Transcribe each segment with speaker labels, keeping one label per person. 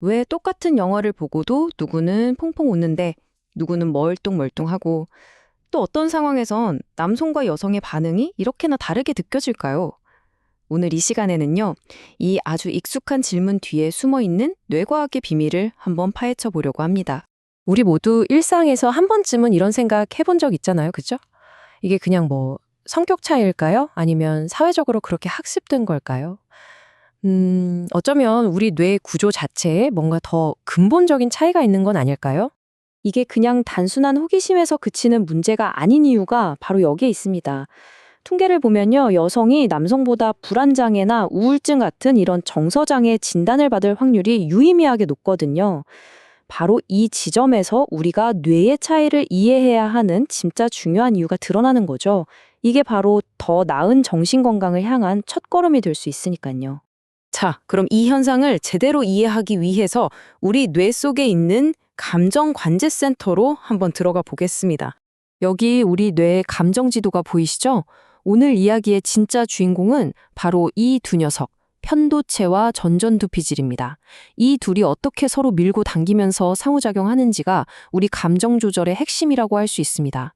Speaker 1: 왜 똑같은 영화를 보고도 누구는 퐁퐁 웃는데 누구는 멀뚱멀뚱하고 또 어떤 상황에선 남성과 여성의 반응이 이렇게나 다르게 느껴질까요? 오늘 이 시간에는요, 이 아주 익숙한 질문 뒤에 숨어 있는 뇌과학의 비밀을 한번 파헤쳐 보려고 합니다.
Speaker 2: 우리 모두 일상에서 한 번쯤은 이런 생각 해본 적 있잖아요. 그죠? 이게 그냥 뭐 성격 차이일까요? 아니면 사회적으로 그렇게 학습된 걸까요? 어쩌면 우리 뇌 구조 자체에 뭔가 더 근본적인 차이가 있는 건 아닐까요?
Speaker 1: 이게 그냥 단순한 호기심에서 그치는 문제가 아닌 이유가 바로 여기에 있습니다. 통계를 보면요, 여성이 남성보다 불안장애나 우울증 같은 이런 정서장애 진단을 받을 확률이 유의미하게 높거든요. 바로 이 지점에서 우리가 뇌의 차이를 이해해야 하는 진짜 중요한 이유가 드러나는 거죠. 이게 바로 더 나은 정신 건강을 향한 첫걸음이 될 수 있으니까요. 자, 그럼 이 현상을 제대로 이해하기 위해서 우리 뇌 속에 있는 감정관제센터로 한번 들어가 보겠습니다.
Speaker 2: 여기 우리 뇌의 감정 지도가 보이시죠? 오늘 이야기의 진짜 주인공은 바로 이 두 녀석, 편도체와 전전두피질입니다. 이 둘이 어떻게 서로 밀고 당기면서 상호작용하는지가 우리 감정 조절의 핵심이라고 할 수 있습니다.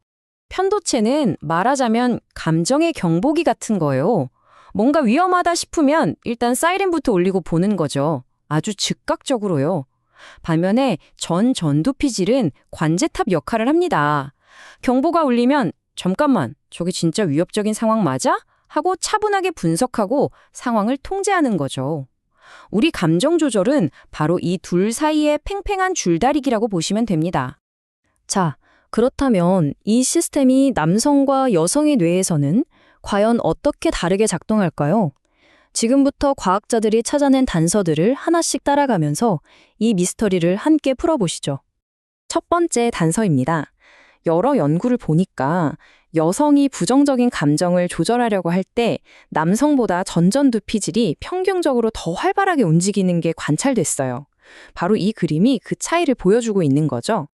Speaker 1: 편도체는 말하자면 감정의 경보기 같은 거예요. 뭔가 위험하다 싶으면 일단 사이렌부터 올리고 보는 거죠. 아주 즉각적으로요. 반면에 전두피질은 관제탑 역할을 합니다. 경보가 울리면 잠깐만, 저게 진짜 위협적인 상황 맞아? 하고 차분하게 분석하고 상황을 통제하는 거죠. 우리 감정 조절은 바로 이 둘 사이의 팽팽한 줄다리기라고 보시면 됩니다. 자, 그렇다면 이 시스템이 남성과 여성의 뇌에서는 과연 어떻게 다르게 작동할까요? 지금부터 과학자들이 찾아낸 단서들을 하나씩 따라가면서 이 미스터리를 함께 풀어보시죠. 첫 번째 단서입니다. 여러 연구를 보니까 여성이 부정적인 감정을 조절하려고 할 때 남성보다 전두피질이 평균적으로 더 활발하게 움직이는 게 관찰됐어요. 바로 이 그림이 그 차이를 보여주고 있는 거죠.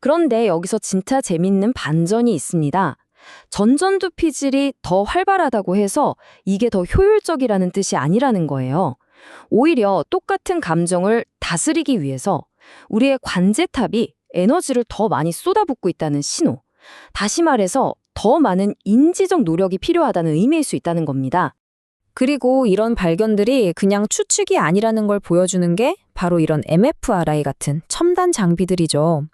Speaker 1: 그런데 여기서 진짜 재밌는 반전이 있습니다. 전두피질이 더 활발하다고 해서 이게 더 효율적이라는 뜻이 아니라는 거예요. 오히려 똑같은 감정을 다스리기 위해서 우리의 관제탑이 에너지를 더 많이 쏟아붓고 있다는 신호. 다시 말해서 더 많은 인지적 노력이 필요하다는 의미일 수 있다는 겁니다. 그리고 이런 발견들이 그냥 추측이 아니라는 걸 보여주는 게 바로 이런 MFRI 같은 첨단 장비들이죠.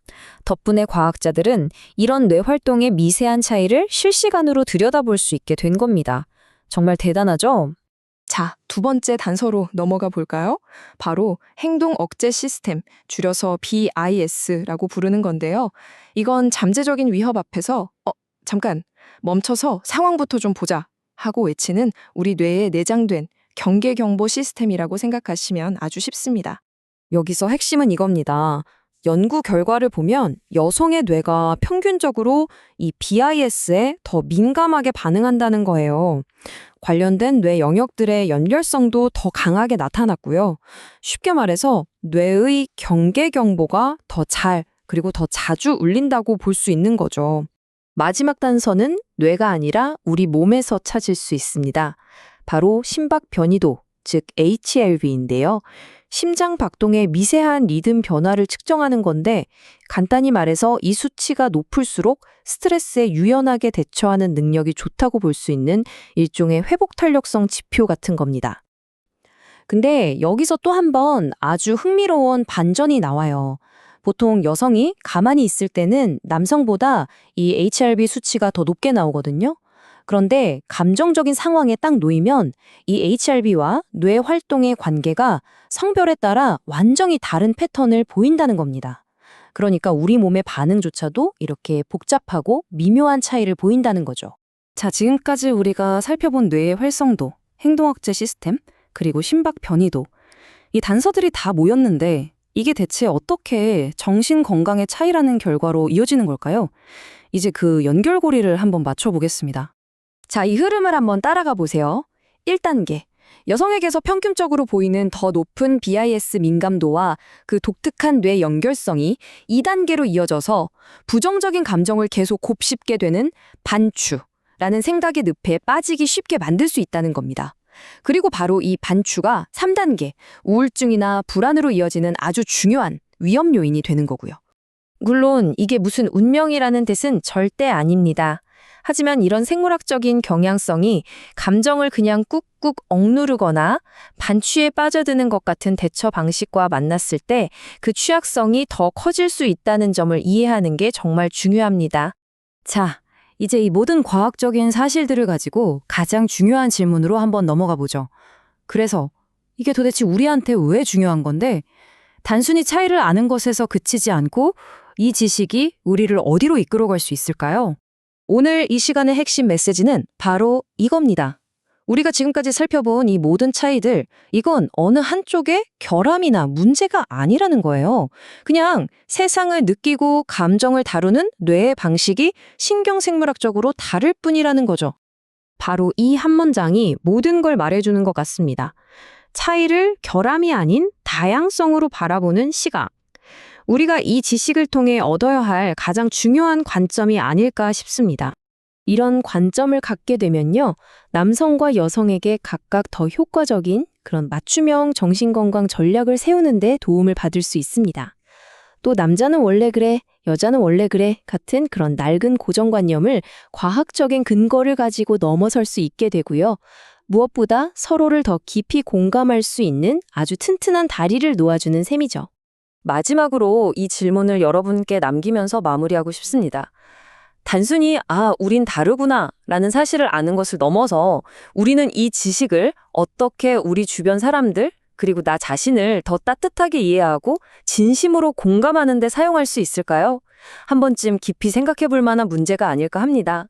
Speaker 1: 덕분에 과학자들은 이런 뇌 활동의 미세한 차이를 실시간으로 들여다볼 수 있게 된 겁니다. 정말 대단하죠?
Speaker 3: 자, 두 번째 단서로 넘어가 볼까요? 바로 행동 억제 시스템, 줄여서 BIS라고 부르는 건데요. 이건 잠재적인 위협 앞에서 잠깐 멈춰서 상황부터 좀 보자 하고 외치는 우리 뇌에 내장된 경계 경보 시스템이라고 생각하시면 아주 쉽습니다.
Speaker 1: 여기서 핵심은 이겁니다. 연구 결과를 보면 여성의 뇌가 평균적으로 이 BIS에 더 민감하게 반응한다는 거예요. 관련된 뇌 영역들의 연결성도 더 강하게 나타났고요. 쉽게 말해서 뇌의 경계 경보가 더 잘, 그리고 더 자주 울린다고 볼 수 있는 거죠. 마지막 단서는 뇌가 아니라 우리 몸에서 찾을 수 있습니다. 바로 심박 변이도, 즉 HRV인데요. 심장 박동의 미세한 리듬 변화를 측정하는 건데 간단히 말해서 이 수치가 높을수록 스트레스에 유연하게 대처하는 능력이 좋다고 볼 수 있는 일종의 회복 탄력성 지표 같은 겁니다. 근데 여기서 또 한 번 아주 흥미로운 반전이 나와요. 보통 여성이 가만히 있을 때는 남성보다 이 HRV 수치가 더 높게 나오거든요. 그런데 감정적인 상황에 딱 놓이면 이 HRV와 뇌 활동의 관계가 성별에 따라 완전히 다른 패턴을 보인다는 겁니다. 그러니까 우리 몸의 반응조차도 이렇게 복잡하고 미묘한 차이를 보인다는 거죠. 자, 지금까지 우리가 살펴본 뇌의 활성도, 행동억제 시스템, 그리고 심박 변이도, 이 단서들이 다 모였는데 이게 대체 어떻게 정신 건강의 차이라는 결과로 이어지는 걸까요? 이제 그 연결고리를 한번 맞춰보겠습니다. 자, 이 흐름을 한번 따라가 보세요. 1단계. 여성에게서 평균적으로 보이는 더 높은 BIS 민감도와 그 독특한 뇌 연결성이 2단계로 이어져서 부정적인 감정을 계속 곱씹게 되는 반추라는 생각의 늪에 빠지기 쉽게 만들 수 있다는 겁니다. 그리고 바로 이 반추가 3단계, 우울증이나 불안으로 이어지는 아주 중요한 위험 요인이 되는 거고요.
Speaker 2: 물론 이게 무슨 운명이라는 뜻은 절대 아닙니다. 하지만 이런 생물학적인 경향성이 감정을 그냥 꾹꾹 억누르거나 반추에 빠져드는 것 같은 대처 방식과 만났을 때 그 취약성이 더 커질 수 있다는 점을 이해하는 게 정말 중요합니다.
Speaker 1: 자, 이제 이 모든 과학적인 사실들을 가지고 가장 중요한 질문으로 한번 넘어가 보죠. 그래서 이게 도대체 우리한테 왜 중요한 건데, 단순히 차이를 아는 것에서 그치지 않고 이 지식이 우리를 어디로 이끌어갈 수 있을까요?
Speaker 2: 오늘 이 시간의 핵심 메시지는 바로 이겁니다. 우리가 지금까지 살펴본 이 모든 차이들, 이건 어느 한쪽의 결함이나 문제가 아니라는 거예요. 그냥 세상을 느끼고 감정을 다루는 뇌의 방식이 신경생물학적으로 다를 뿐이라는 거죠.
Speaker 1: 바로 이 한 문장이 모든 걸 말해주는 것 같습니다. 차이를 결함이 아닌 다양성으로 바라보는 시각. 우리가 이 지식을 통해 얻어야 할 가장 중요한 관점이 아닐까 싶습니다.
Speaker 2: 이런 관점을 갖게 되면요, 남성과 여성에게 각각 더 효과적인 그런 맞춤형 정신건강 전략을 세우는 데 도움을 받을 수 있습니다. 또 남자는 원래 그래, 여자는 원래 그래 같은 그런 낡은 고정관념을 과학적인 근거를 가지고 넘어설 수 있게 되고요. 무엇보다 서로를 더 깊이 공감할 수 있는 아주 튼튼한 다리를 놓아주는 셈이죠. 마지막으로 이 질문을 여러분께 남기면서 마무리하고 싶습니다. 단순히 우린 다르구나 라는 사실을 아는 것을 넘어서 우리는 이 지식을 어떻게 우리 주변 사람들 그리고 나 자신을 더 따뜻하게 이해하고 진심으로 공감하는 데 사용할 수 있을까요? 한 번쯤 깊이 생각해 볼 만한 문제가 아닐까 합니다.